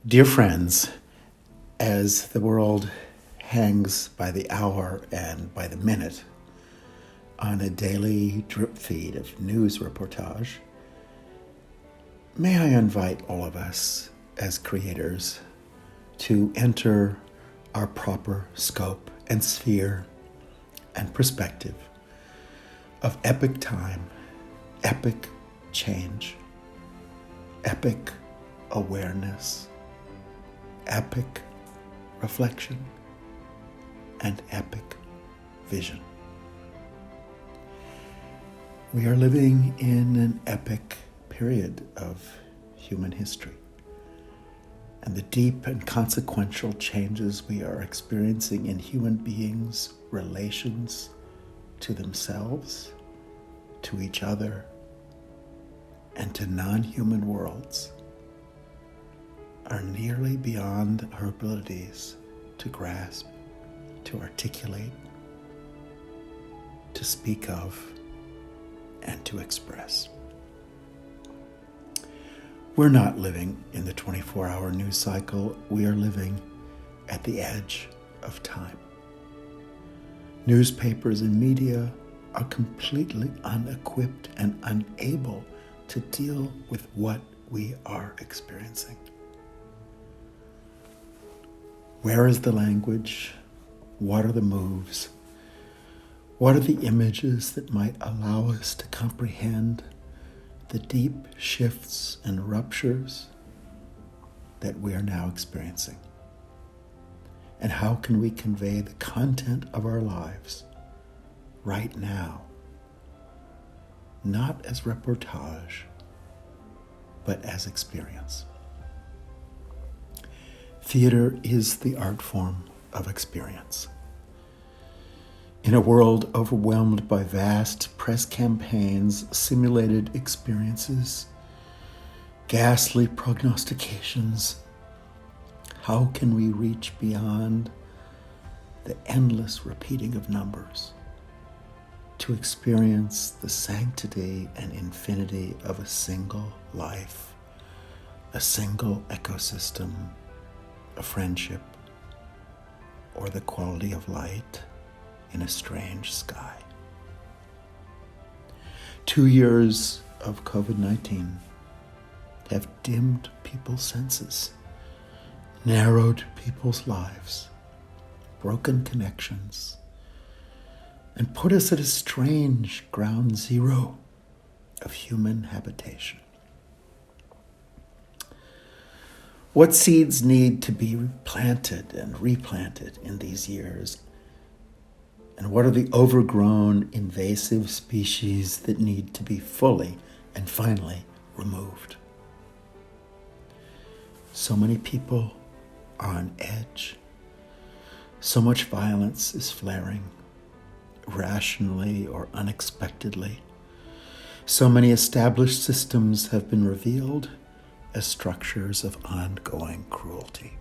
Dear friends, as the world hangs by the hour and by the minute on a daily drip feed of news reportage, may I invite all of us as creators to enter our proper scope and sphere and perspective of epic time, epic change, epic awareness, epic reflection, and epic vision. We are living in an epic period of human history, and the deep and consequential changes we are experiencing in human beings' relations to themselves, to each other, and to non-human worlds are nearly beyond our abilities to grasp, to articulate, to speak of, and to express. We're not living in the 24-hour news cycle. We are living at the edge of time. Newspapers and media are completely unequipped and unable to deal with what we are experiencing. Where is the language? What are the moves? What are the images that might allow us to comprehend the deep shifts and ruptures that we are now experiencing? And how can we convey the content of our lives right now, not as reportage, but as experience? Theater is the art form of experience. In a world overwhelmed by vast press campaigns, simulated experiences, ghastly prognostications, how can we reach beyond the endless repeating of numbers to experience the sanctity and infinity of a single life, a single ecosystem, a friendship, or the quality of light in a strange sky? 2 years of COVID-19 have dimmed people's senses, narrowed people's lives, broken connections, and put us at a strange ground zero of human habitation. What seeds need to be planted and replanted in these years? And what are the overgrown invasive species that need to be fully and finally removed? So many people are on edge. So much violence is flaring, irrationally or unexpectedly. So many established systems have been revealed as structures of ongoing cruelty.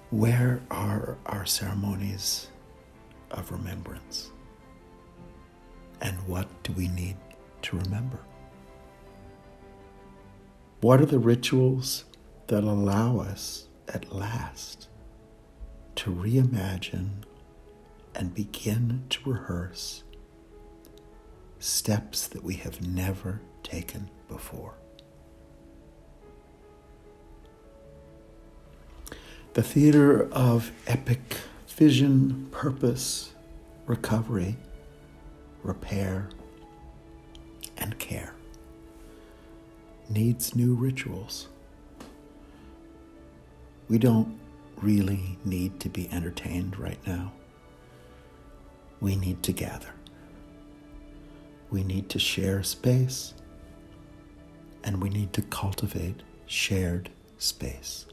Where are our ceremonies of remembrance? And what do we need to remember? What are the rituals that allow us at last to reimagine and begin to rehearse steps that we have never taken before? The theater of epic vision, purpose, recovery, repair, and care needs new rituals. We don't really need to be entertained right now. We need to gather. We need to share space, and we need to cultivate shared space.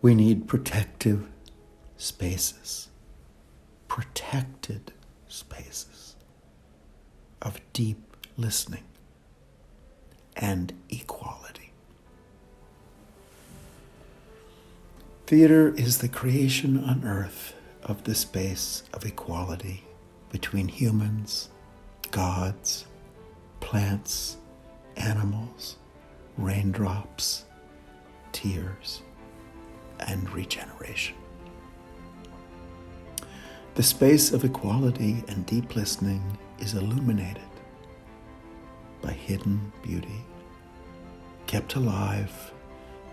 We need protective spaces, protected spaces of deep listening and equality. Theater is the creation on earth of the space of equality between humans, gods, plants, animals, raindrops, tears, and regeneration. The space of equality and deep listening is illuminated by hidden beauty, kept alive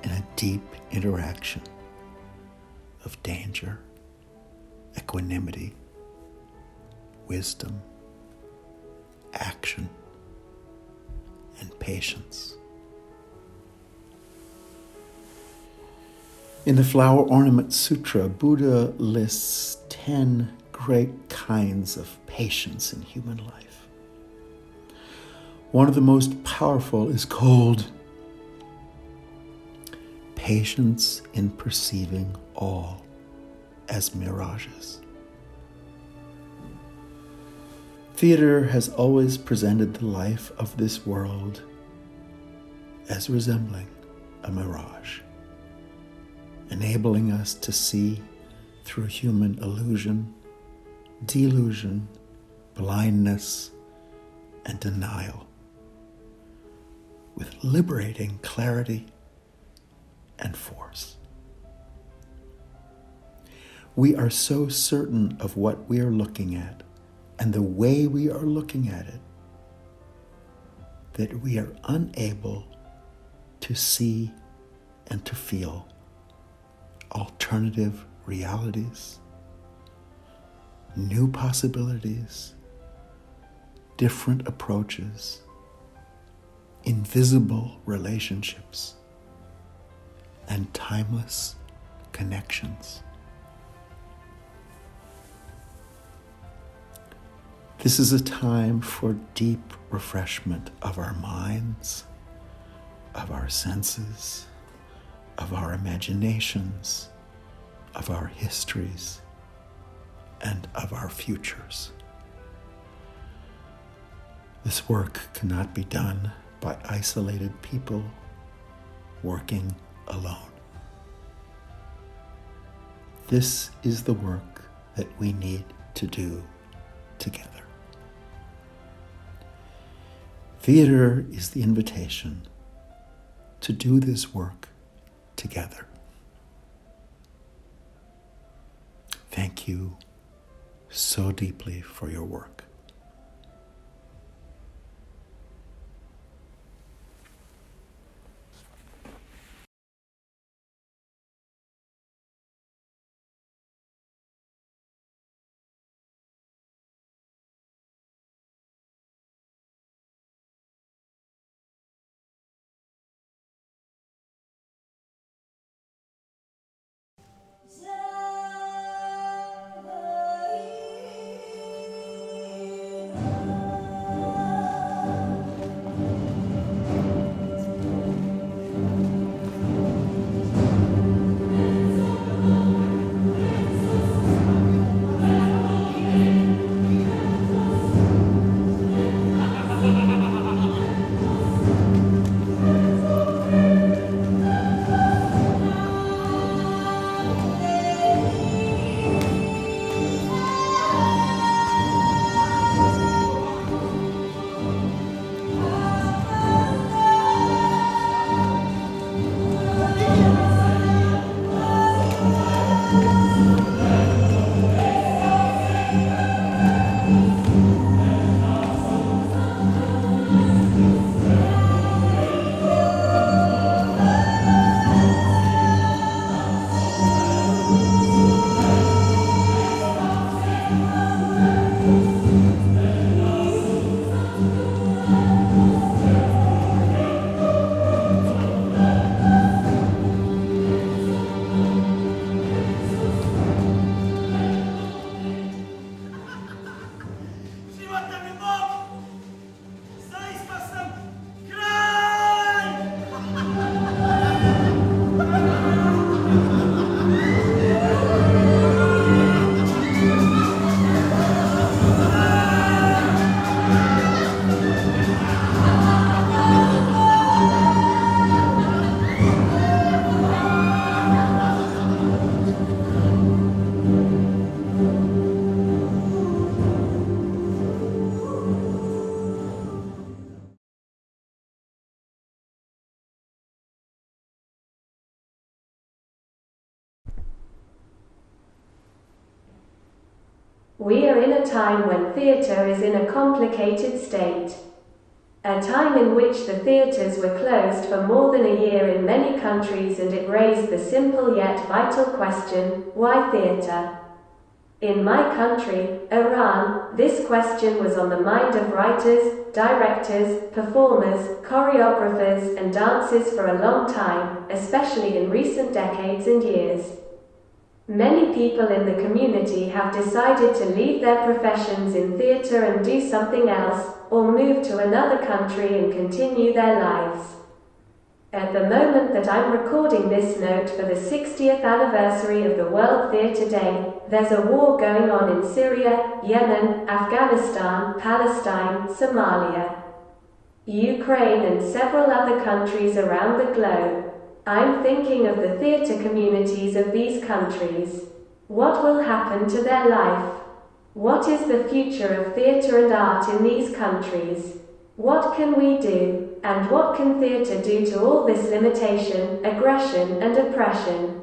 in a deep interaction of danger, equanimity, wisdom, action, and patience. In the Flower Ornament Sutra, Buddha lists 10 great kinds of patience in human life. One of the most powerful is called patience in perceiving all as mirages. Theater has always presented the life of this world as resembling a mirage, enabling us to see through human illusion, delusion, blindness, and denial, with liberating clarity and force. We are so certain of what we are looking at and the way we are looking at it that we are unable to see and to feel alternative realities, new possibilities, different approaches, invisible relationships, and timeless connections. This is a time for deep refreshment of our minds, of our senses, of our imaginations, of our histories, and of our futures. This work cannot be done by isolated people working alone. This is the work that we need to do together. Theater is the invitation to do this work together. Thank you so deeply for your work. We are in a time when theatre is in a complicated state. A time in which the theatres were closed for more than a year in many countries, and it raised the simple yet vital question, why theatre? In my country, Iran, this question was on the mind of writers, directors, performers, choreographers, and dancers for a long time, especially in recent decades and years. Many people in the community have decided to leave their professions in theatre and do something else, or move to another country and continue their lives. At the moment that I'm recording this note for the 60th anniversary of the World Theatre Day, there's a war going on in Syria, Yemen, Afghanistan, Palestine, Somalia, Ukraine, and several other countries around the globe. I'm thinking of the theatre communities of these countries. What will happen to their life? What is the future of theatre and art in these countries? What can we do, and what can theatre do to all this limitation, aggression, and oppression?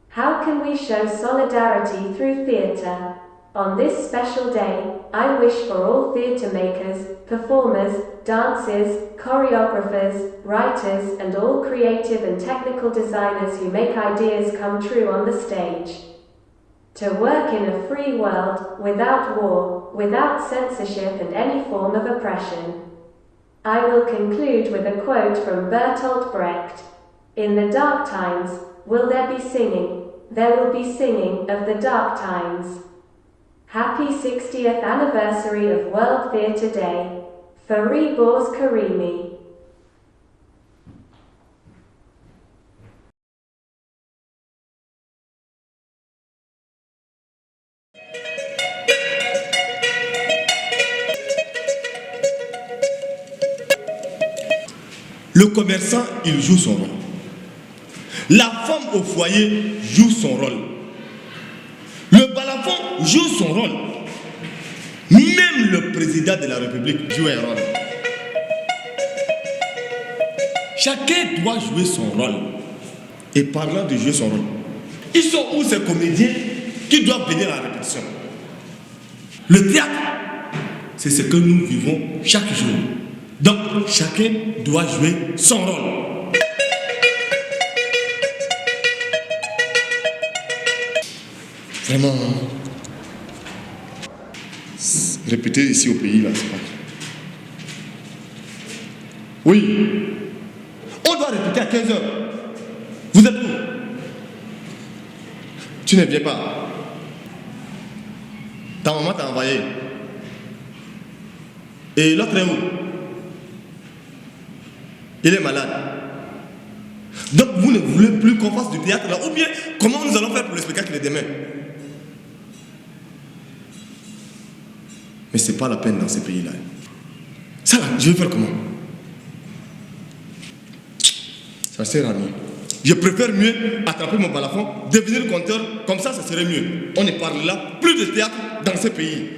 How can we show solidarity through theatre? On this special day, I wish for all theatre makers, performers, dancers, choreographers, writers, and all creative and technical designers who make ideas come true on the stage, to work in a free world, without war, without censorship and any form of oppression. I will conclude with a quote from Bertolt Brecht. In the dark times, will there be singing? There will be singing of the dark times. Happy 60th anniversary of World Theatre Day. Fariborz Karmi. Le commerçant, il joue son rôle. La femme au foyer joue son rôle. Le balafon joue son rôle. Même le président de la République joue un rôle. Chacun doit jouer son rôle. Et parlant de jouer son rôle, ils sont où ces comédiens qui doivent venir à la répétition? Le théâtre, c'est ce que nous vivons chaque jour. Donc, chacun doit jouer son rôle. Vraiment, répéter ici au pays, là, c'est pas. Oui, on doit répéter à 15h. Vous êtes où? Tu ne viens pas. Ta maman t'a envoyé. Et l'autre est où? Il est malade. Donc vous ne voulez plus qu'on fasse du théâtre là? Ou bien comment nous allons faire pour le spectacle de demain? Mais c'est pas la peine dans ces pays-là. Ça là, je vais faire comment? Ça sert à rien. Je préfère mieux attraper mon balafon, devenir conteur, comme ça serait mieux. On ne parle là plus de théâtre dans ces pays.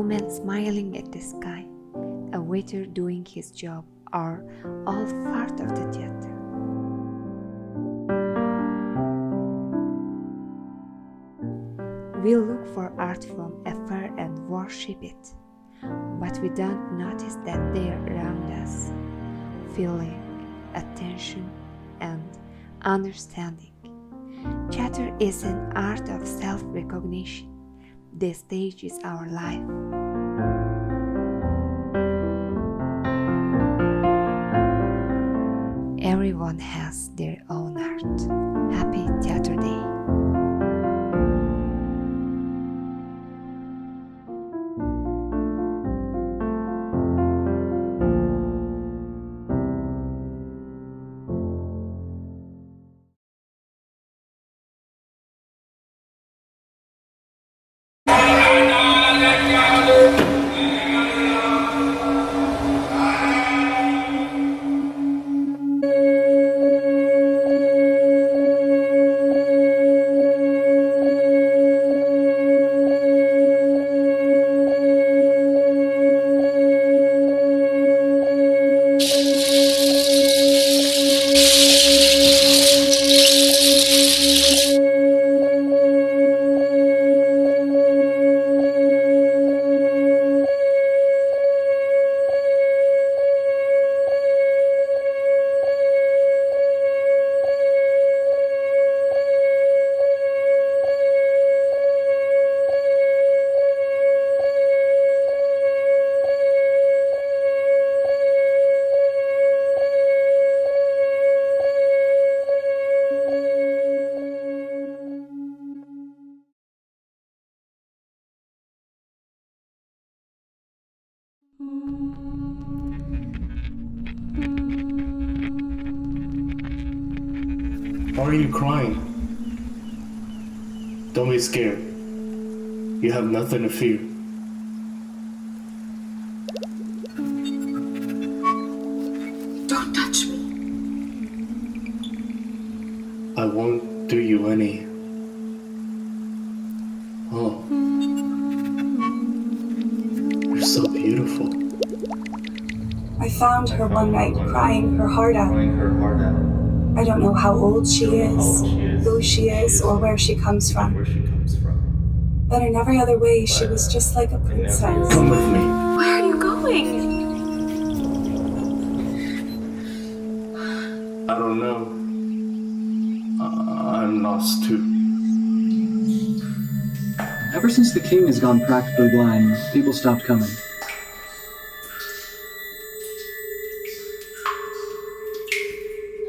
man smiling at the sky, a waiter doing his job are all part of the theater. We look for art from afar and worship it, but we don't notice that they are around us, feeling, attention, and understanding. Theater is an art of self-recognition. The stage is our life. Everyone has their own art. Happy Theater Day. Why are you crying? Don't be scared. You have nothing to fear. Don't touch me. I won't do you any. Oh. You're so beautiful. I found her one night crying her heart out. I don't know how old she is, who she is, or where she comes from. But in every other way, she was just like a princess. Come with me. Where are you going? I don't know. I'm lost too. Ever since the king has gone practically blind, people stopped coming.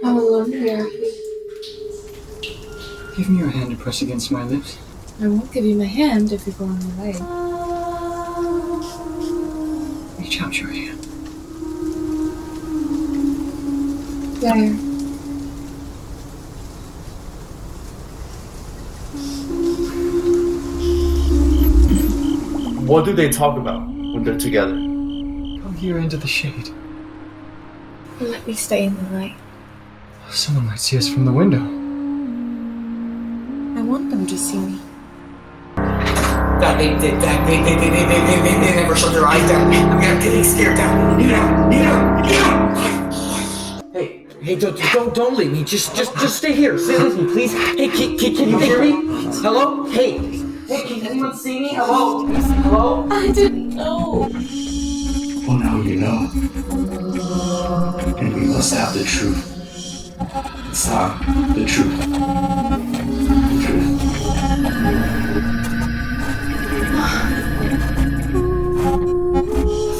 How alone we are here. Give me your hand to press against my lips. I won't give you my hand if you go on your way. Reach out your hand. There. What do they talk about when they're together? Come here into the shade. Let me stay in the light. Someone might see us from the window. I want them to see me. They never shut their eyes down. I'm getting scared down. Hey, don't leave me. Just stay here. Stay with me, please. Hey, can you hear me? Hello? Hey, can anyone see me? Hello? Hello? I didn't know. Well, now you know. And we must have the truth. It's not the truth. The truth.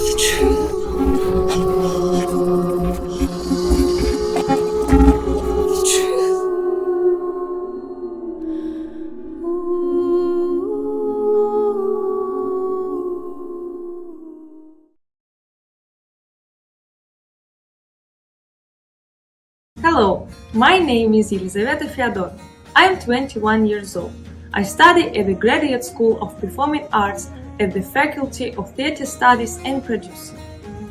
The truth. The truth. Hello, my name is Elizaveta Fyodor. I am 21 years old. I study at the Graduate School of Performing Arts at the Faculty of Theatre Studies and Producing.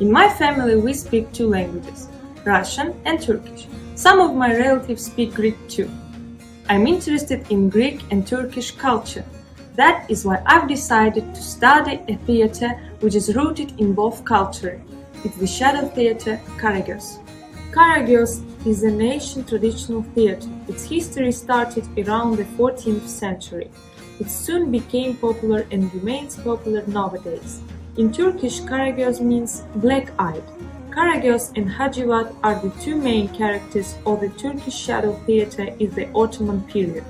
In my family we speak two languages, Russian and Turkish. Some of my relatives speak Greek too. I'm interested in Greek and Turkish culture. That is why I've decided to study a theatre which is rooted in both culture. It's the shadow theatre, Karagöz. Karagöz is an ancient traditional theatre. Its history started around the 14th century. It soon became popular and remains popular nowadays. In Turkish, Karagöz means black-eyed. Karagöz and Hacivat are the two main characters of the Turkish shadow theatre in the Ottoman period.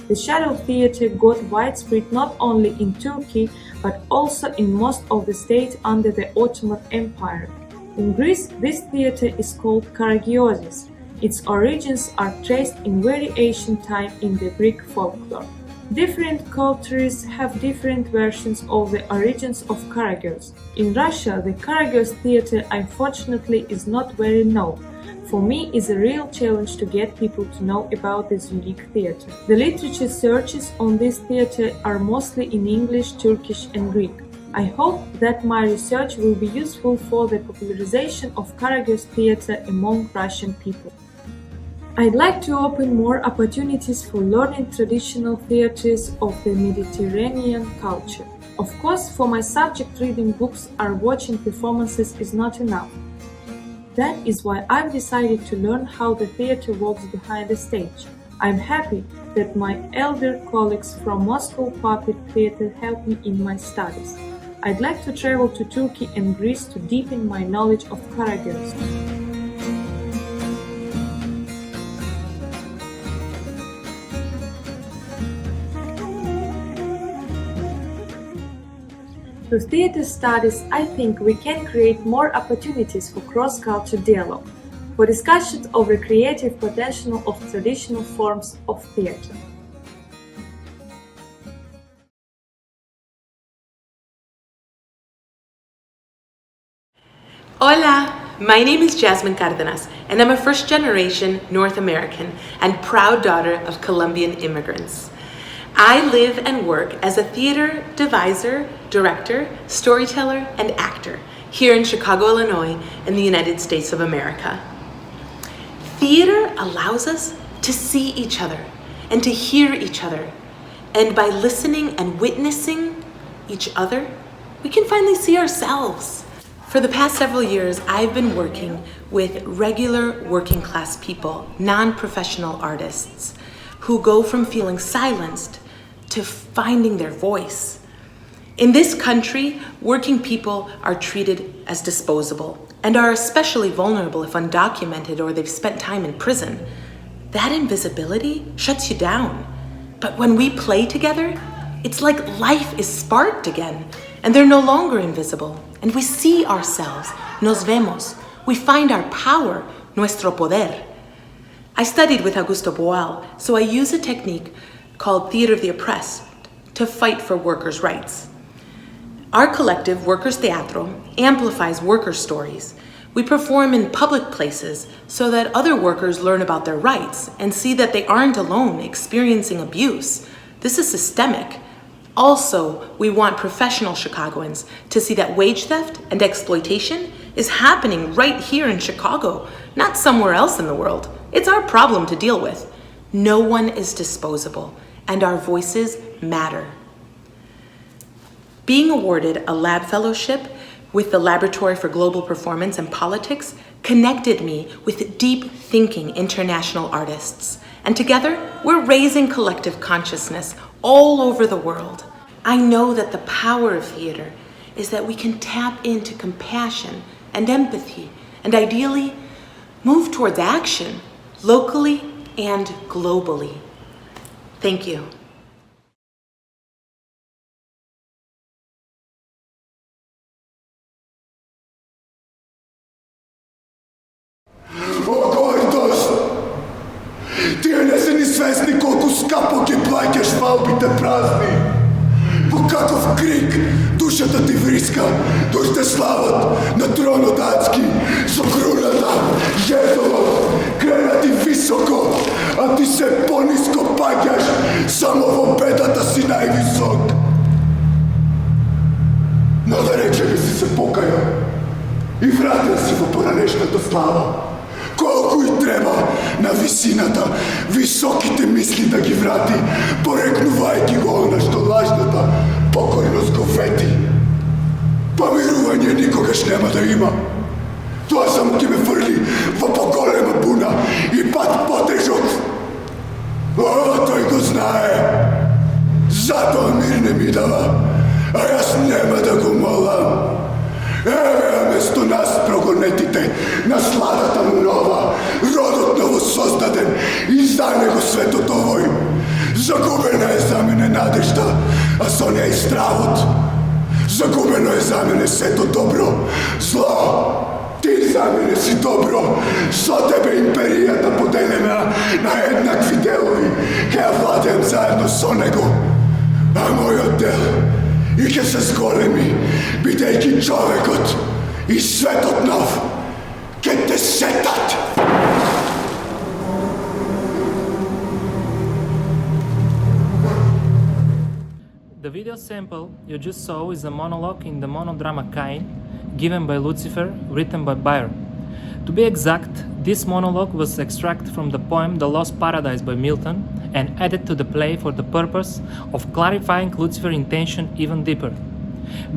The shadow theatre got widespread not only in Turkey but also in most of the states under the Ottoman Empire. In Greece, this theatre is called Karagiosis. Its origins are traced in very ancient time in the Greek folklore. Different cultures have different versions of the origins of Karagöz. In Russia, the Karagöz theatre unfortunately is not very known. For me, it's a real challenge to get people to know about this unique theatre. The literature searches on this theatre are mostly in English, Turkish and Greek. I hope that my research will be useful for the popularization of Karagöz theatre among Russian people. I'd like to open more opportunities for learning traditional theatres of the Mediterranean culture. Of course, for my subject, reading books or watching performances is not enough. That is why I've decided to learn how the theatre works behind the stage. I'm happy that my elder colleagues from Moscow Puppet Theatre helped me in my studies. I'd like to travel to Turkey and Greece to deepen my knowledge of Karagöz. Through theatre studies, I think we can create more opportunities for cross-cultural dialogue, for discussion of the creative potential of traditional forms of theatre. Hola, my name is Jasmin Cardenas, and I'm a first-generation North American and proud daughter of Colombian immigrants. I live and work as a theater deviser, director, storyteller, and actor here in Chicago, Illinois, in the United States of America. Theater allows us to see each other and to hear each other. And by listening and witnessing each other, we can finally see ourselves. For the past several years, I've been working with regular working class people, non-professional artists, who go from feeling silenced to finding their voice. In this country, working people are treated as disposable and are especially vulnerable if undocumented or they've spent time in prison. That invisibility shuts you down. But when we play together, it's like life is sparked again, and they're no longer invisible. And we see ourselves, nos vemos. We find our power, nuestro poder. I studied with Augusto Boal, so I use a technique called Theater of the Oppressed to fight for workers' rights. Our collective, Workers Teatro, amplifies worker stories. We perform in public places so that other workers learn about their rights and see that they aren't alone experiencing abuse. This is systemic. Also, we want professional Chicagoans to see that wage theft and exploitation is happening right here in Chicago, not somewhere else in the world. It's our problem to deal with. No one is disposable, and our voices matter. Being awarded a lab fellowship with the Laboratory for Global Performance and Politics connected me with deep thinking international artists. And together, we're raising collective consciousness all over the world. I know that the power of theater is that we can tap into compassion and empathy and ideally move towards action locally and globally. Thank you. Svesni колко скапо ги плаќаш валбите празни. По каков крик душата ти вриска, дok те слават на тронот адски, со круната, једолот, крена ти високо, а ти се пониско паѓаш, само во бедата си највисок. Но да рече би си се покаја и вратил си во поранешната слава. Колку и треба на висината, високите мисли да ги врати, порекнувайки го на што лажната покорност го вети. Помирување никогаш нема да има. Тоа само ќе ме фрли во поголема буна и пат потежок. Ова тој го знае. Затоа мир не ми дава, а јас нема да го молам. Еве место нас прогонетите, на сладата нова, родот ново создаден и за него светот овој. Загубена е за мене надежда, а со неја и стравот. Загубено е за мене сето добро, зло. Ти за мене си добро, со тебе империјата поделена на еднакви делови, ке ја владеам заедно со него. А мојот дел и ќе се зголеми, бидејќи човекот и светот нов ќе те сетат. The video sample you just saw is a monologue in the monodrama Cain, given by Lucifer, written by Byron. To be exact, this monologue was extracted from the poem The Lost Paradise by Milton and added to the play for the purpose of clarifying Lucifer's intention even deeper.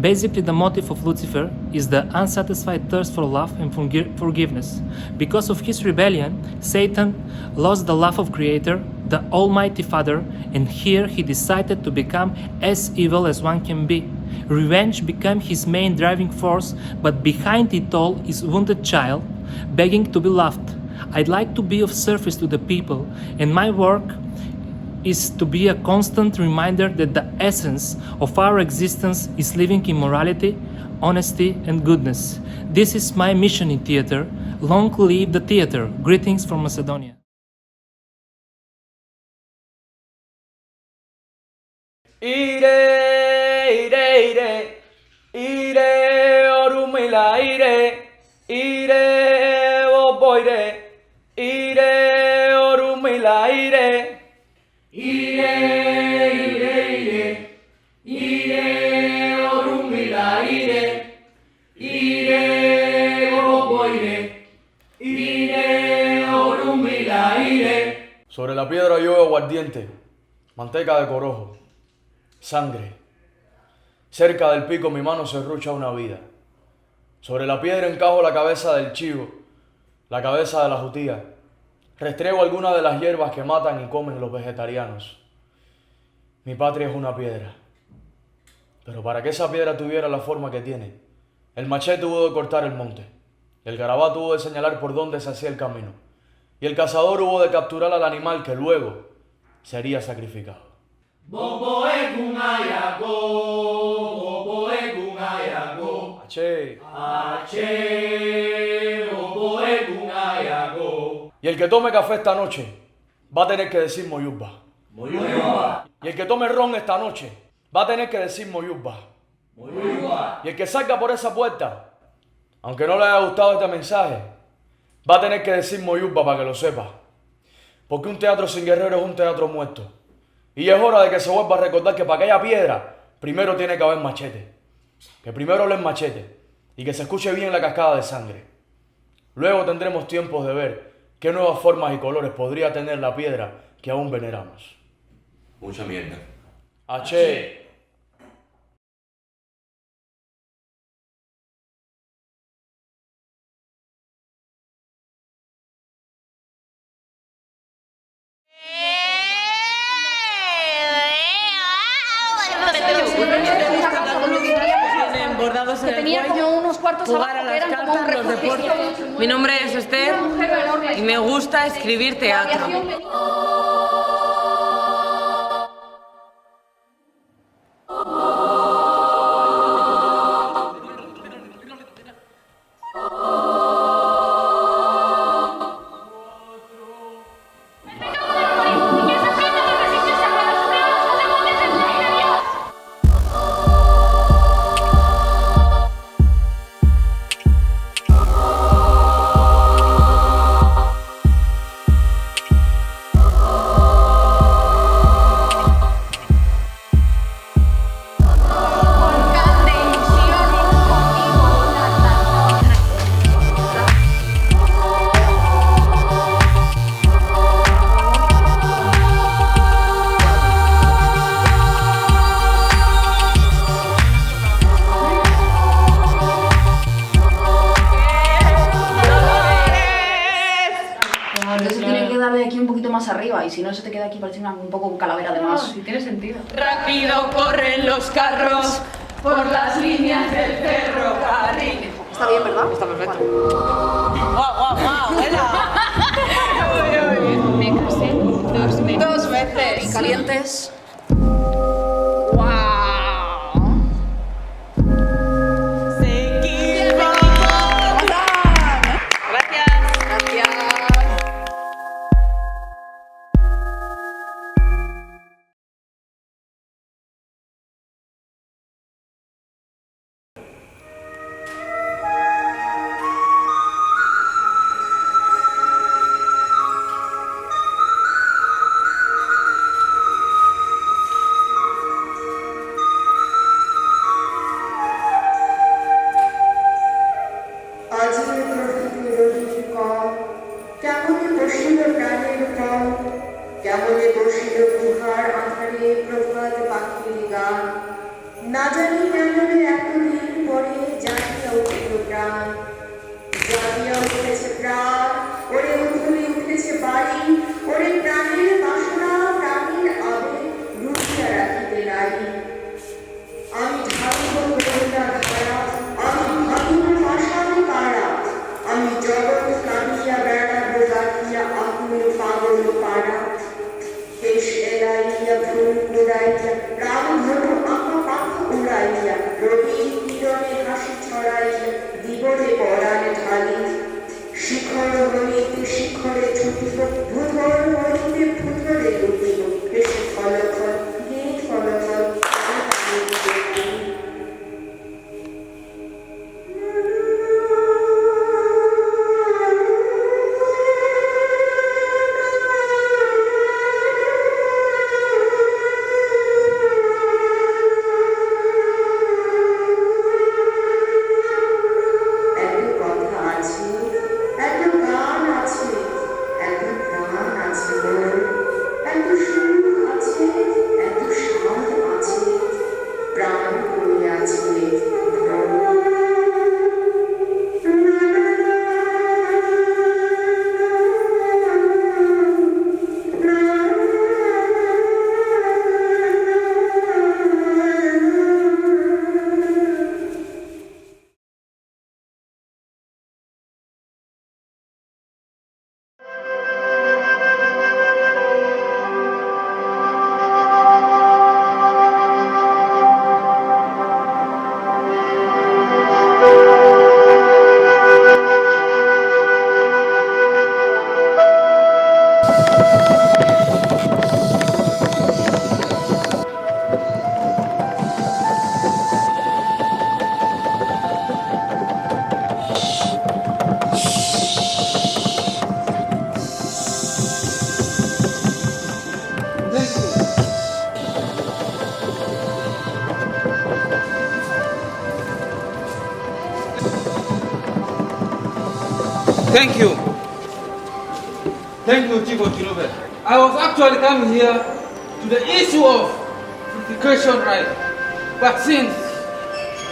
Basically, the motive of Lucifer is the unsatisfied thirst for love and forgiveness. Because of his rebellion, Satan lost the love of Creator, the Almighty Father, and here he decided to become as evil as one can be. Revenge became his main driving force, but behind it all is a wounded child begging to be loved. I'd like to be of service to the people, and my work is to be a constant reminder that the essence of our existence is living in morality, honesty, and goodness. This is my mission in theater. Long live the theater. Greetings from Macedonia. Ire, ire, ire, ire, orumila, ire, oboire, ire, orumila, ire, orumila, ire, oboire, orumila, Sobre la piedra yo veo aguardiente, manteca de corojo, sangre. Cerca del pico mi mano serrucha una vida. Sobre la piedra encajo la cabeza del chivo, la cabeza de la jutía. Restrego algunas de las hierbas que matan y comen los vegetarianos. Mi patria es una piedra. Pero para que esa piedra tuviera la forma que tiene, el machete hubo de cortar el monte, el garabato hubo de señalar por dónde se hacía el camino, y el cazador hubo de capturar al animal que luego sería sacrificado. Y el que tome café esta noche va a tener que decir moyuba. Y el que tome ron esta noche va a tener que decir moyuba. Y el que salga por esa puerta, aunque no le haya gustado este mensaje, va a tener que decir moyuba para que lo sepa. Porque un teatro sin guerrero es un teatro muerto. Y es hora de que se vuelva a recordar que para que haya piedra, primero tiene que haber machete. Que primero hable el machete y que se escuche bien la cascada de sangre. Luego tendremos tiempos de ver qué nuevas formas y colores podría tener la piedra que aún veneramos. Mucha mierda. Aché. Que tenía como unos cuartos abajo que eran como un refugio. Mi nombre es Esther y me gusta escribir teatro. arriba y si no se te queda aquí parece un poco un calavera de más. No, sí tiene sentido. Rápido corren los carros por las líneas del ferrocarril. Está bien, ¿verdad? Está perfecto. ¡Guau, Me casé 2 veces. 2 veces. Y calientes. Thank you. Thank you, Chief Ochilobe. I was actually coming here to the issue of education right. But since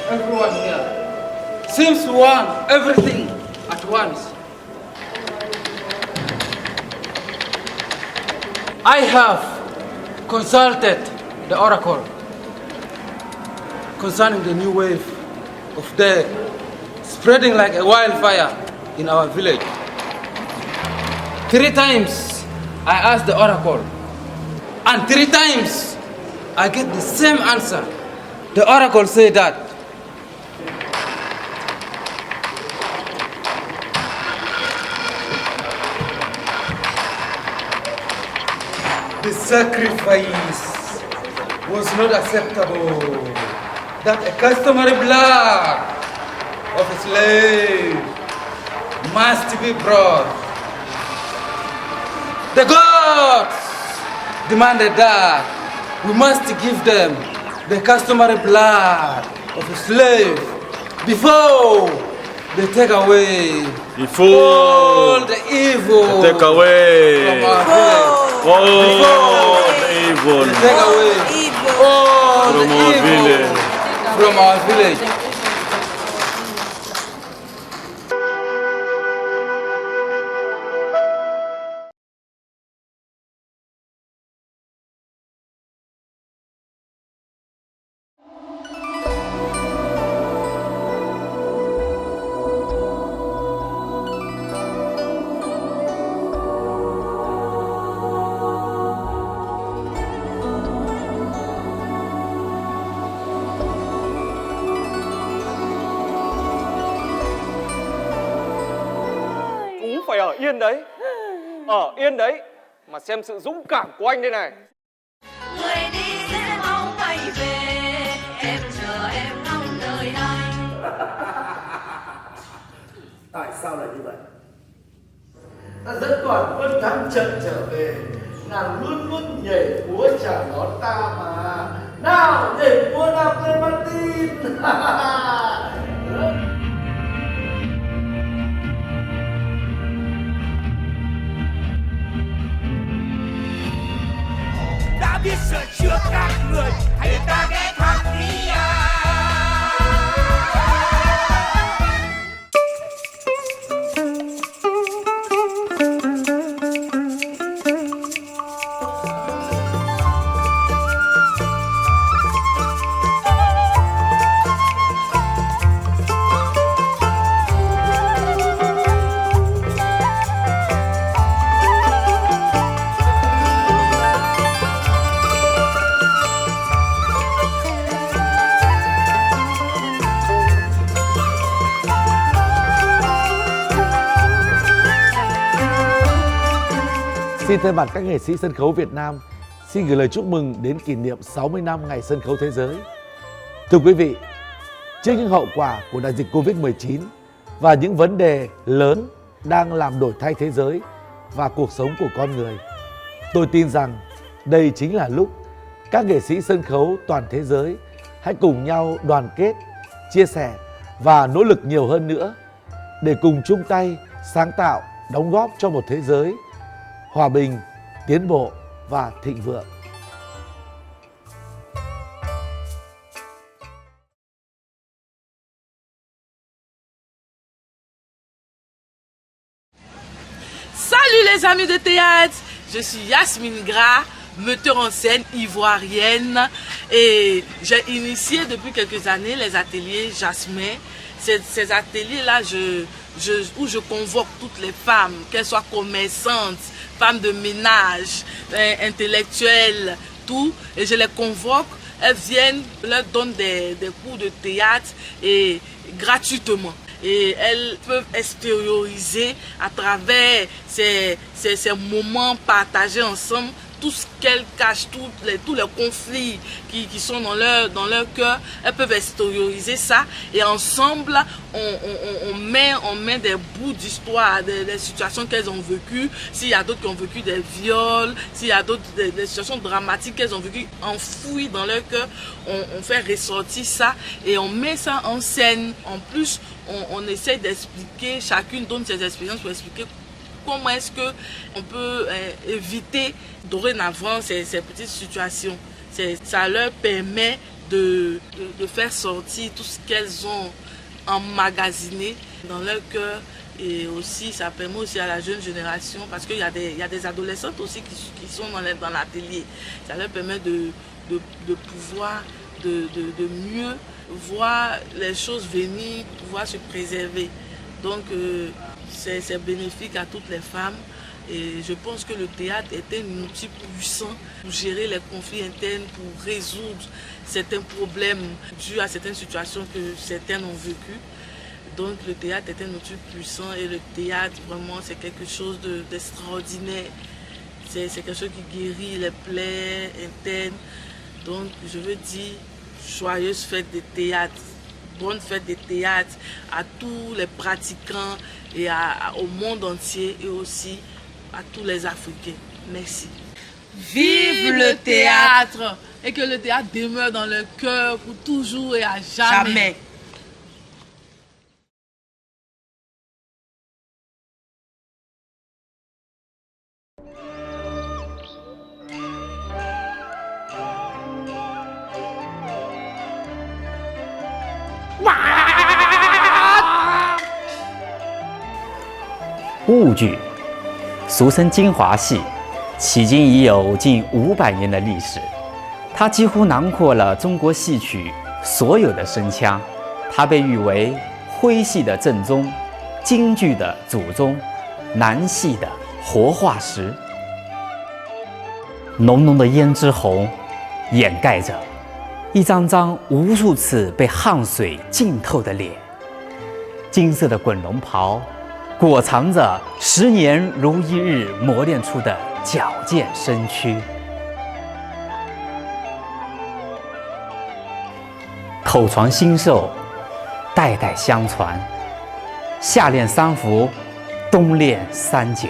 everyone here seems to want everything at once, I have consulted the oracle concerning the new wave of death spreading like a wildfire in our village. 3 times I asked the oracle, and 3 times I get the same answer. The oracle said that the sacrifice was not acceptable, that a customary blood of a slave must be brought. The gods demanded that we must give them the customary blood of a slave before they take away all the evil take away from our village. all the evil They take away all from the our evil village. from our village. phải ở yên đấy. Ở yên đấy mà xem sự dũng cảm của anh đây này. Người đi sẽ mau quay về, em chờ em ngóng đời anh. Tại sao lại như vậy? Ta dẫn đoàn quân thắng trận trở về, nàng luôn luôn nhảy múa chào đón ta mà. Nào nhảy múa nào Clementine. Đã biết sợ chưa các người, hãy ta ghé thăm đi à. Xin thay mặt các nghệ sĩ sân khấu Việt Nam, xin gửi lời chúc mừng đến kỷ niệm 60 năm Ngày Sân khấu Thế giới. Thưa quý vị, trước những hậu quả của đại dịch Covid-19 và những vấn đề lớn đang làm đổi thay thế giới và cuộc sống của con người, tôi tin rằng đây chính là lúc các nghệ sĩ sân khấu toàn thế giới hãy cùng nhau đoàn kết, chia sẻ và nỗ lực nhiều hơn nữa để cùng chung tay sáng tạo, đóng góp cho một thế giới hòa bình, tiến bộ và thịnh vượng. Salut les amis de théâtre, je suis Jasmin Cardenas, metteur en scène ivoirienne et j'ai initié depuis quelques années les ateliers Jasmin. Ces ateliers-là, où je convoque toutes les femmes, qu'elles soient commerçantes, femmes de ménage, intellectuelles, tout, et je les convoque, elles viennent, je leur donne des cours de théâtre et gratuitement. Et elles peuvent extérioriser à travers ces moments partagés ensemble tout ce qu'elles cachent, tous les conflits qui sont dans leur cœur, elles peuvent extérioriser ça et ensemble on met des bouts d'histoire, des situations qu'elles ont vécues. S'il y a d'autres qui ont vécu des viols, s'il y a d'autres des situations dramatiques qu'elles ont vécues enfouies dans leur cœur, on fait ressortir ça et on met ça en scène. En plus, on essaie d'expliquer, chacune donne ses expériences pour expliquer comment est-ce qu'on peut éviter dorénavant ces petites situations. Ça leur permet de faire sortir tout ce qu'elles ont emmagasiné dans leur cœur et aussi ça permet aussi à la jeune génération parce qu'il y a des adolescentes aussi qui sont dans l'atelier. Ça leur permet de pouvoir de mieux voir les choses venir, pouvoir se préserver. Donc c'est bénéfique à toutes les femmes et je pense que le théâtre est un outil puissant pour gérer les conflits internes, pour résoudre certains problèmes dus à certaines situations que certaines ont vécues. Donc le théâtre est un outil puissant et le théâtre vraiment c'est quelque chose d'extraordinaire. C'est quelque chose qui guérit les plaies internes. Donc je veux dire joyeuse fête de théâtre. Bonne fête de théâtre à tous les pratiquants et au monde entier et aussi à tous les Africains. Merci. Vive le théâtre et que le théâtre demeure dans le cœur pour toujours et à jamais. «婺剧，俗称京华戏，迄今已有近500年的历史。它几乎囊括了中国戏曲所有的声腔。它被誉为徽戏的正宗，京剧的祖宗，南戏的活化石。浓浓的胭脂红掩盖着一张张无数次被汗水浸透的脸，金色的滚龙袍裹藏着10年如一日磨练出的矫健身躯。口传心授，代代相传，夏练3伏，冬练3九。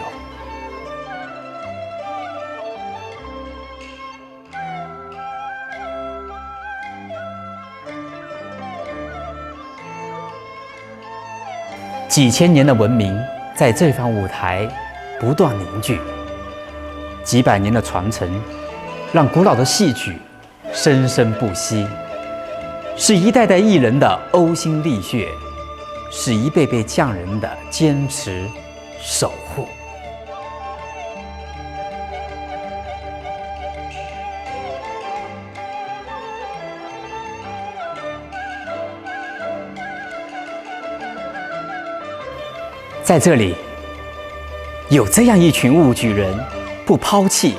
几千年的文明在这方舞台不断凝聚，几百年的传承让古老的戏曲生生不息，是一代代艺人的呕心沥血，是一辈辈匠人的坚持守护。在这里，有这样一群舞剧人，不抛弃，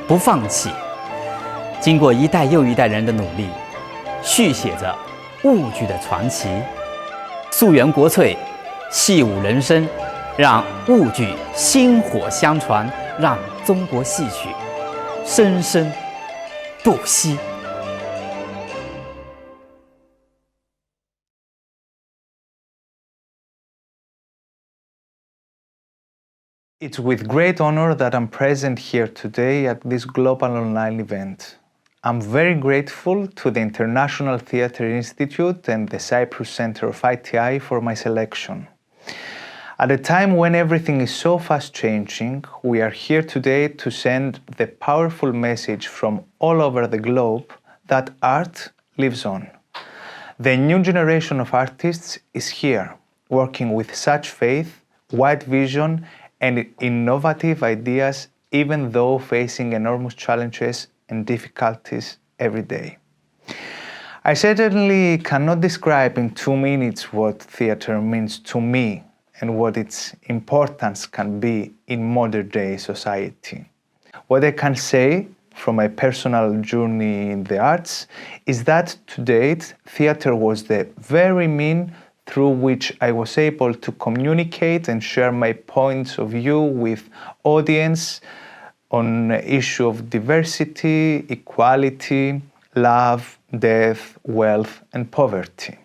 不放弃，经过一代又一代人的努力，续写着舞剧的传奇，溯源国粹，戏舞人生，让舞剧薪火相传，让中国戏曲生生不息。It's with great honor that I'm present here today at this global online event. I'm very grateful to the International Theatre Institute and the Cyprus Center of ITI for my selection. At a time when everything is so fast changing, we are here today to send the powerful message from all over the globe that art lives on. The new generation of artists is here, working with such faith, wide vision, and innovative ideas, even though facing enormous challenges and difficulties every day. I certainly cannot describe in 2 minutes what theatre means to me and what its importance can be in modern day society. What I can say from my personal journey in the arts is that to date, theatre was the very mean through which I was able to communicate and share my points of view with audience on the issue of diversity, equality, love, death, wealth, and poverty.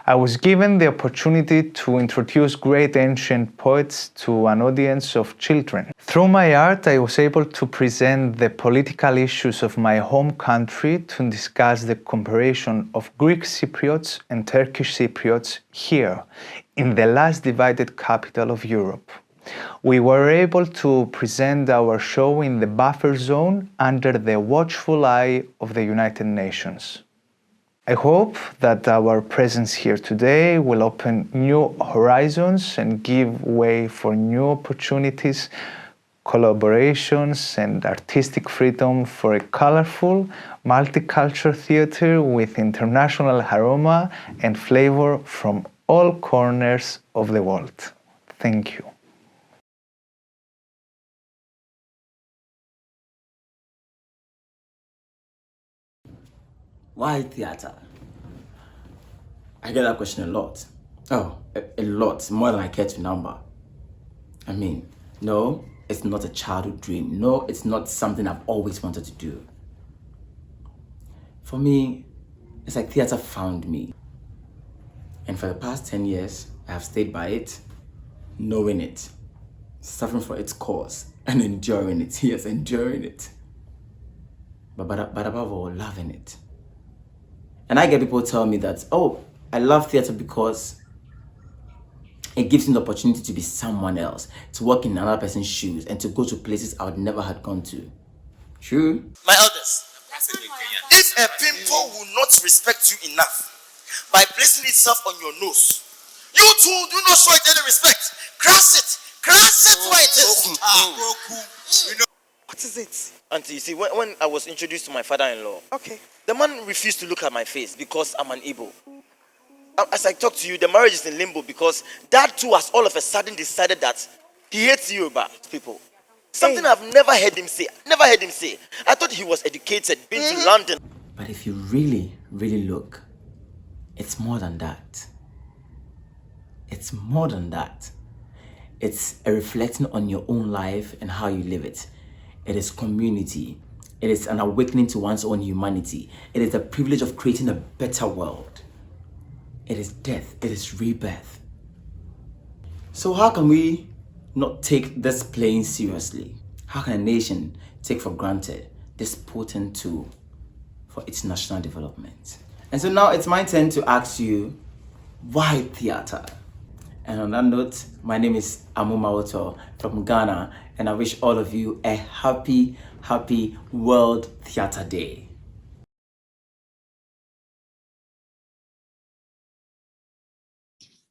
I was given the opportunity to introduce great ancient poets to an audience of children. Through my art, I was able to present the political issues of my home country to discuss the comparison of Greek Cypriots and Turkish Cypriots here, in the last divided capital of Europe. We were able to present our show in the buffer zone under the watchful eye of the United Nations. I hope that our presence here today will open new horizons and give way for new opportunities, collaborations, and artistic freedom for a colorful, multicultural theater with international aroma and flavor from all corners of the world. Thank you. Why theatre? I get that question a lot. Oh, a lot, more than I care to number. I mean, no, it's not a childhood dream. No, it's not something I've always wanted to do. For me, it's like theatre found me. And for the past 10 years, I have stayed by it, knowing it, suffering for its cause, and enduring it. Yes, enduring it. But above all, loving it. And I get people tell me that, oh, I love theatre because it gives me the opportunity to be someone else, to walk in another person's shoes, and to go to places I would never have gone to. True? My elders, if a pimple will not respect you enough by placing itself on your nose, you too do not show it any respect. Crash it where it is. You know, what is it? Auntie, you see, when I was introduced to my father-in-law, okay, the man refused to look at my face because I'm an Igbo. As I talk to you, the marriage is in limbo because Dad too has all of a sudden decided that he hates Yoruba people. Something I've never heard him say. I thought he was educated, been to London. But if you really, really look, it's more than that. It's more than that. It's a reflection on your own life and how you live it. It is community. It is an awakening to one's own humanity. It is the privilege of creating a better world. It is death. It is rebirth. So how can we not take this playing seriously? How can a nation take for granted this potent tool for its national development? And so now it's my turn to ask you, why theater? And on that note, my name is Obed Mawutoh from Ghana, and I wish all of you a happy World Theater Day.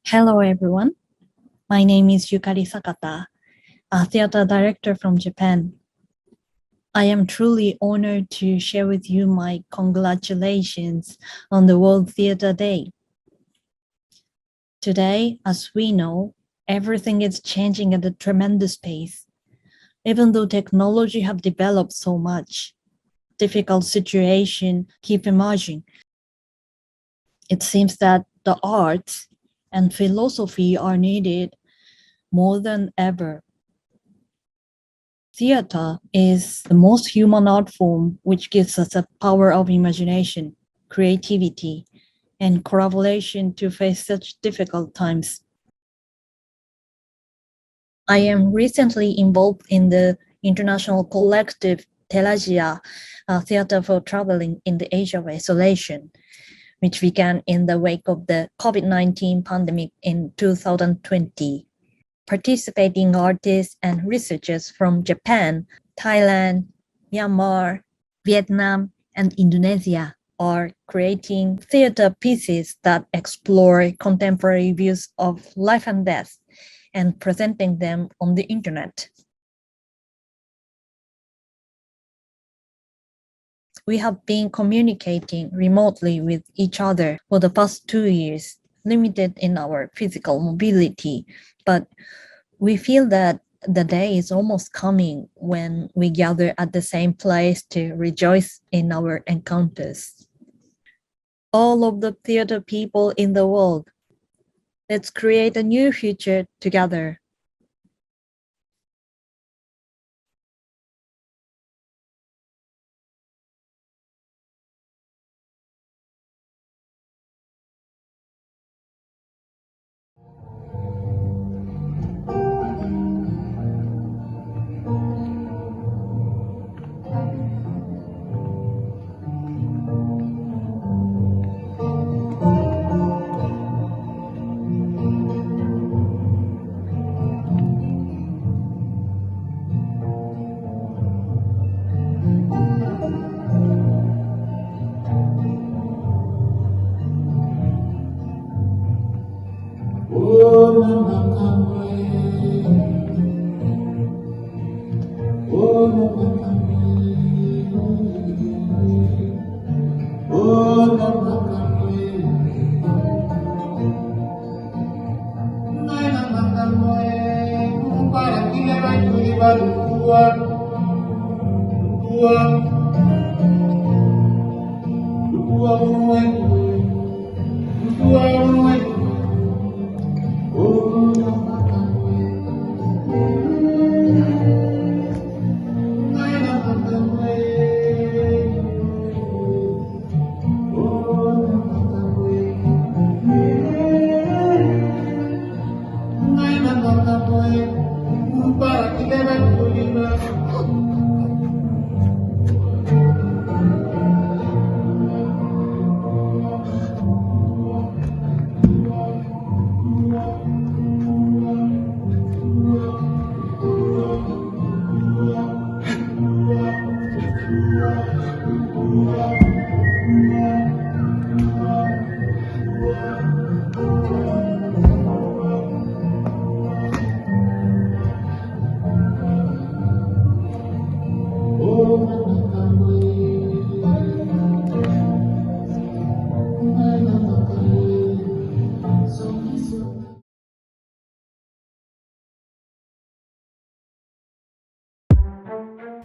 Hello everyone, my name is Yukari Sakata, a theater director from Japan. I am truly honored to share with you my congratulations on the World Theater Day. Today, as we know, everything is changing at a tremendous pace. Even though technology have developed so much, difficult situations keep emerging. It seems that the arts and philosophy are needed more than ever. Theater is the most human art form which gives us a power of imagination, creativity, and collaboration to face such difficult times. I am recently involved in the international collective Telagia, Theater for Traveling in the Age of Isolation, which began in the wake of the COVID-19 pandemic in 2020. Participating artists and researchers from Japan, Thailand, Myanmar, Vietnam, and Indonesia are creating theater pieces that explore contemporary views of life and death and presenting them on the internet. We have been communicating remotely with each other for the past 2 years, limited in our physical mobility, but we feel that the day is almost coming when we gather at the same place to rejoice in our encounters. All of the theater people in the world, let's create a new future together.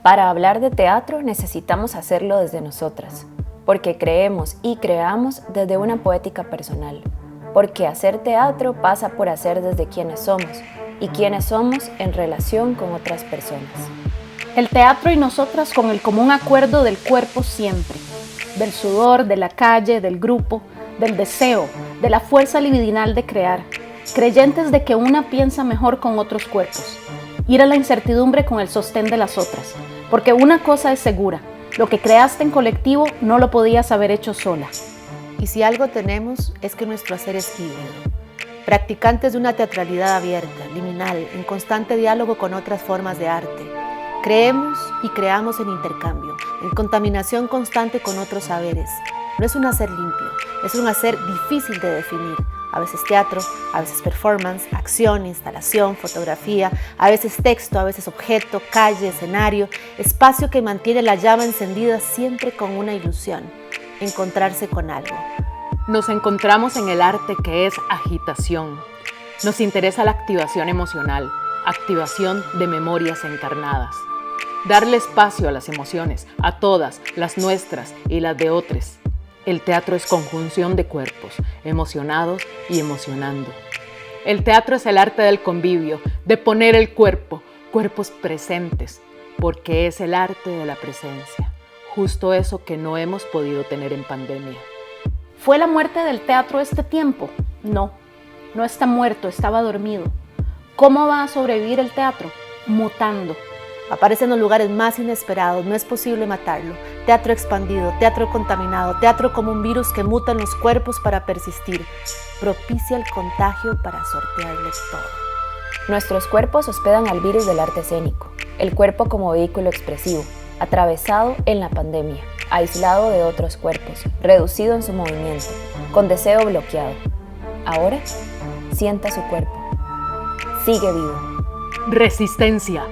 Para hablar de teatro necesitamos hacerlo desde nosotras, porque creemos y creamos desde una poética personal, porque hacer teatro pasa por hacer desde quienes somos y quiénes somos en relación con otras personas. El teatro y nosotras con el común acuerdo del cuerpo siempre, del sudor, de la calle, del grupo, del deseo, de la fuerza libidinal de crear, creyentes de que una piensa mejor con otros cuerpos, ir a la incertidumbre con el sostén de las otras, porque una cosa es segura, lo que creaste en colectivo no lo podías haber hecho sola. Y si algo tenemos es que nuestro hacer es híbrido. Practicantes de una teatralidad abierta, liminal, en constante diálogo con otras formas de arte. Creemos y creamos en intercambio, en contaminación constante con otros saberes. No es un hacer limpio, es un hacer difícil de definir. A veces teatro, a veces performance, acción, instalación, fotografía, a veces texto, a veces objeto, calle, escenario, espacio que mantiene la llama encendida siempre con una ilusión, encontrarse con algo. Nos encontramos en el arte que es agitación. Nos interesa la activación emocional, activación de memorias encarnadas. Darle espacio a las emociones, a todas, las nuestras y las de otros. El teatro es conjunción de cuerpos, emocionados y emocionando. El teatro es el arte del convivio, de poner el cuerpo, cuerpos presentes, porque es el arte de la presencia. Justo eso que no hemos podido tener en pandemia. ¿Fue la muerte del teatro este tiempo? No, no está muerto, estaba dormido. ¿Cómo va a sobrevivir el teatro? Mutando. Aparece en los lugares más inesperados, no es posible matarlo. Teatro expandido, teatro contaminado, teatro como un virus que muta en los cuerpos para persistir. Propicia el contagio para sortearles todo. Nuestros cuerpos hospedan al virus del arte escénico, el cuerpo como vehículo expresivo, atravesado en la pandemia, aislado de otros cuerpos, reducido en su movimiento, con deseo bloqueado. Ahora, sienta su cuerpo. Sigue vivo. Resistencia.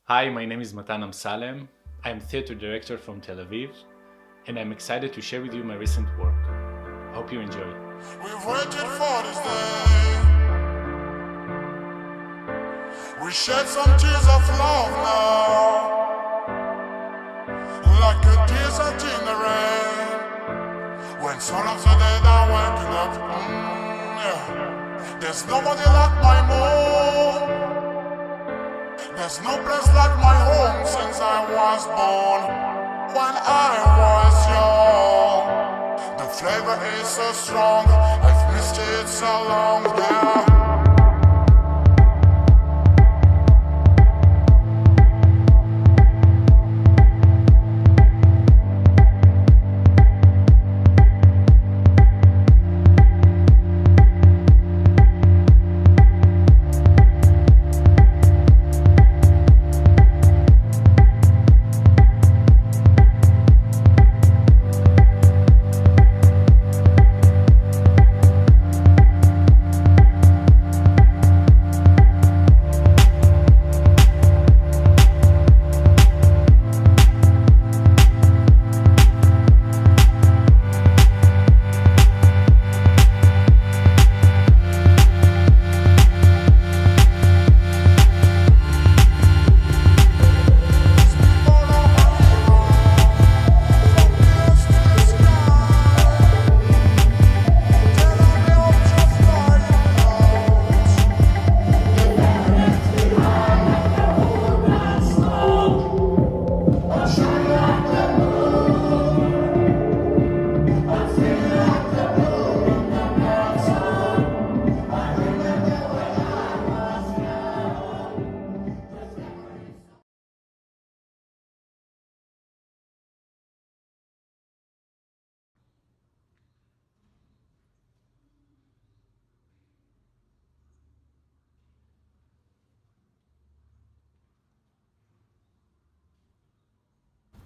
Hi, my name is Matan Amsalem. I'm theater director from Tel Aviv, and I'm excited to share with you my recent work. I hope you enjoy. We've waited for this day. We shed some tears of love now, like a desert in the rain. When some of the dead are waking up, yeah. There's nobody like my mom. There's no place like my home since I was born. When I was young, the flavor is so strong. I've missed it so long now.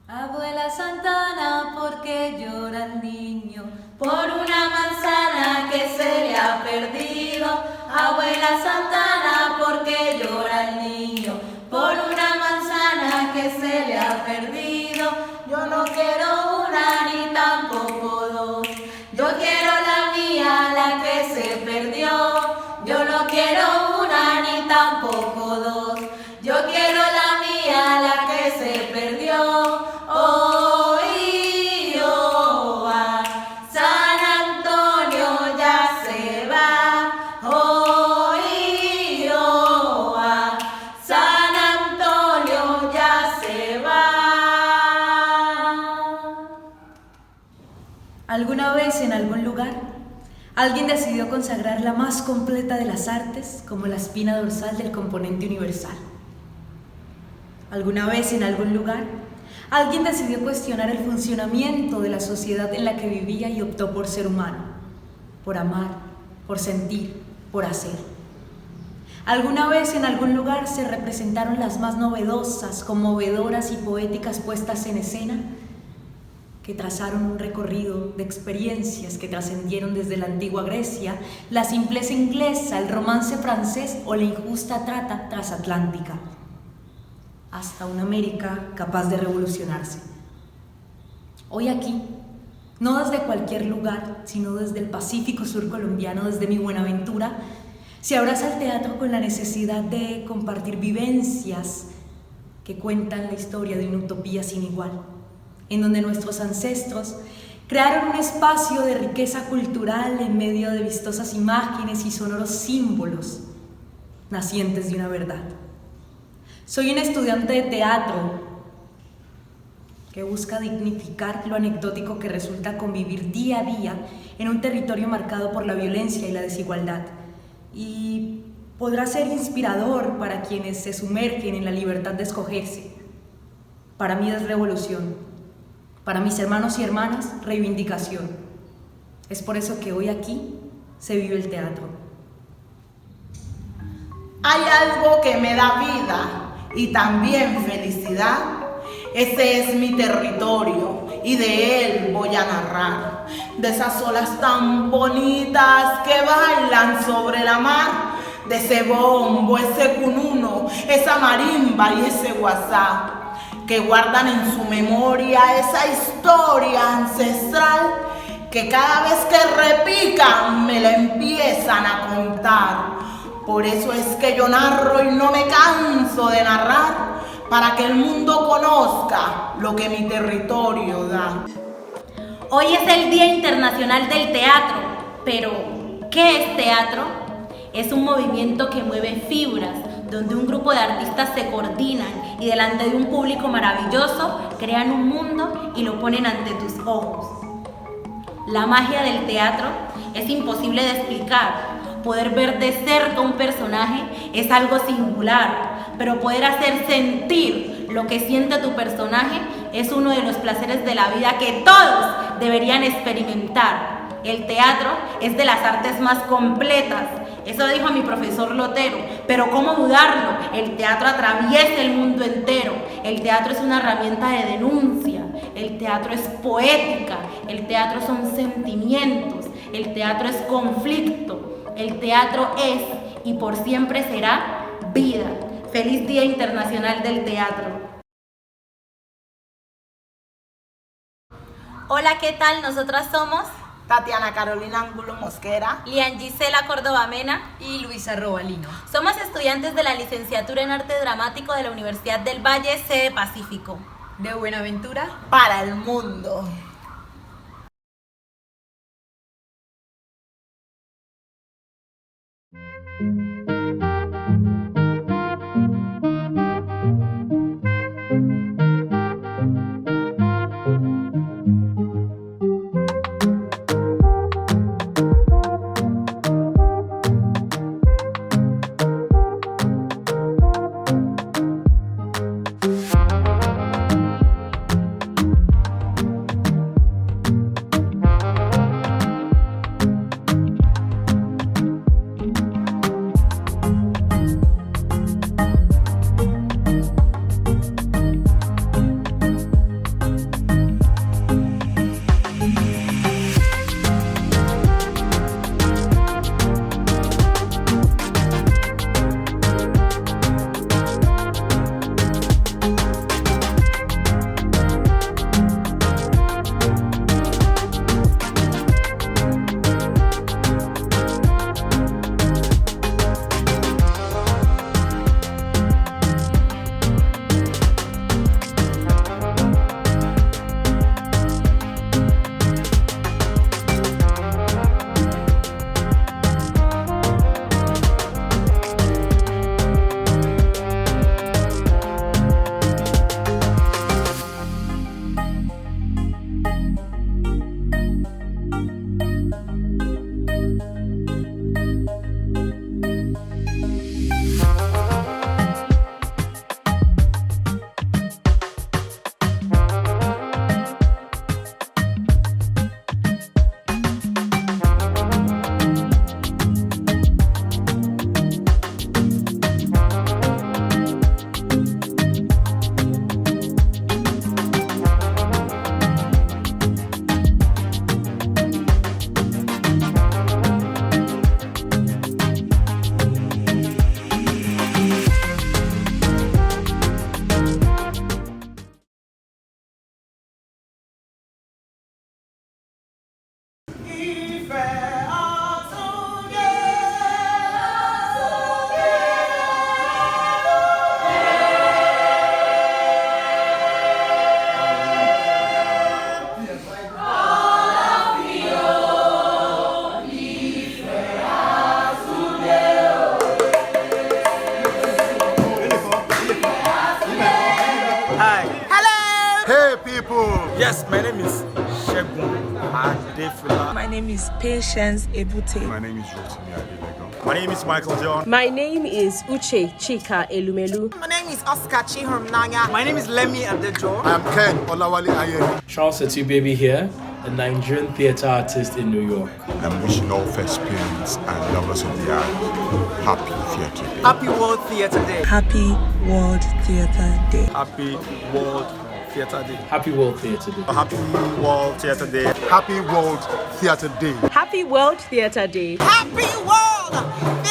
Abuela Santana, ¿por qué llora el niño? Por una manzana que se le ha perdido. Abuela Santana, ¿por qué llora el niño? Por una manzana que se le ha perdido. Yo no quiero una ni tampoco dos. Yo ¿Alguna vez en algún lugar alguien decidió consagrar la más completa de las artes como la espina dorsal del componente universal? ¿Alguna vez en algún lugar alguien decidió cuestionar el funcionamiento de la sociedad en la que vivía y optó por ser humano, por amar, por sentir, por hacer? ¿Alguna vez en algún lugar se representaron las más novedosas, conmovedoras y poéticas puestas en escena que trazaron un recorrido de experiencias que trascendieron desde la antigua Grecia, la simpleza inglesa, el romance francés o la injusta trata transatlántica, hasta una América capaz de revolucionarse? Hoy aquí, no desde cualquier lugar, sino desde el Pacífico Sur colombiano, desde mi Buenaventura, se abraza el teatro con la necesidad de compartir vivencias que cuentan la historia de una utopía sin igual, en donde nuestros ancestros crearon un espacio de riqueza cultural en medio de vistosas imágenes y sonoros símbolos nacientes de una verdad. Soy un estudiante de teatro que busca dignificar lo anecdótico que resulta convivir día a día en un territorio marcado por la violencia y la desigualdad, y podrá ser inspirador para quienes se sumergen en la libertad de escogerse. Para mí es revolución. Para mis hermanos y hermanas, reivindicación. Es por eso que hoy aquí se vive el teatro. Hay algo que me da vida y también felicidad. Ese es mi territorio y de él voy a narrar. De esas olas tan bonitas que bailan sobre la mar. De ese bombo, ese cununo, esa marimba y ese guasá, que guardan en su memoria esa historia ancestral que cada vez que repican me la empiezan a contar. Por eso es que yo narro y no me canso de narrar, para que el mundo conozca lo que mi territorio da. Hoy es el Día Internacional del Teatro, pero ¿qué es teatro? Es un movimiento que mueve fibras, donde un grupo de artistas se coordinan y delante de un público maravilloso crean un mundo y lo ponen ante tus ojos. La magia del teatro es imposible de explicar. Poder ver de cerca un personaje es algo singular, pero poder hacer sentir lo que siente tu personaje es uno de los placeres de la vida que todos deberían experimentar. El teatro es de las artes más completas. Eso dijo mi profesor Lotero, pero ¿cómo dudarlo? El teatro atraviesa el mundo entero. El teatro es una herramienta de denuncia, el teatro es poética, el teatro son sentimientos, el teatro es conflicto, el teatro es y por siempre será vida. Feliz Día Internacional del Teatro. Hola, ¿qué tal? Nosotras somos Tatiana Carolina Angulo Mosquera, Lián Yisela Córdoba Mena y Luisa Robalino. Somos estudiantes de la licenciatura en Arte Dramático de la Universidad del Valle, sede Pacífico. De Buenaventura para el mundo. Yes, my name is Shegun Adefula. My name is Patience Ebute. My name is Rotimi Adelego. My name is Michael John. My name is Uche Chika Elumelu. My name is Oscar Chihomnanya. My name is Lemmy Adejo. I am Ken Olawale Ayeni. Charles Atubaby here, a Nigerian theatre artist in New York. I'm wishing all first parents and lovers of the art happy Theatre Day. Happy World Theatre Day. Happy World Theatre Day. Happy World Theatre Day. Happy World Theatre Day. Happy World Theatre Day. Happy World Theatre Day. Happy World Theatre Day. Happy World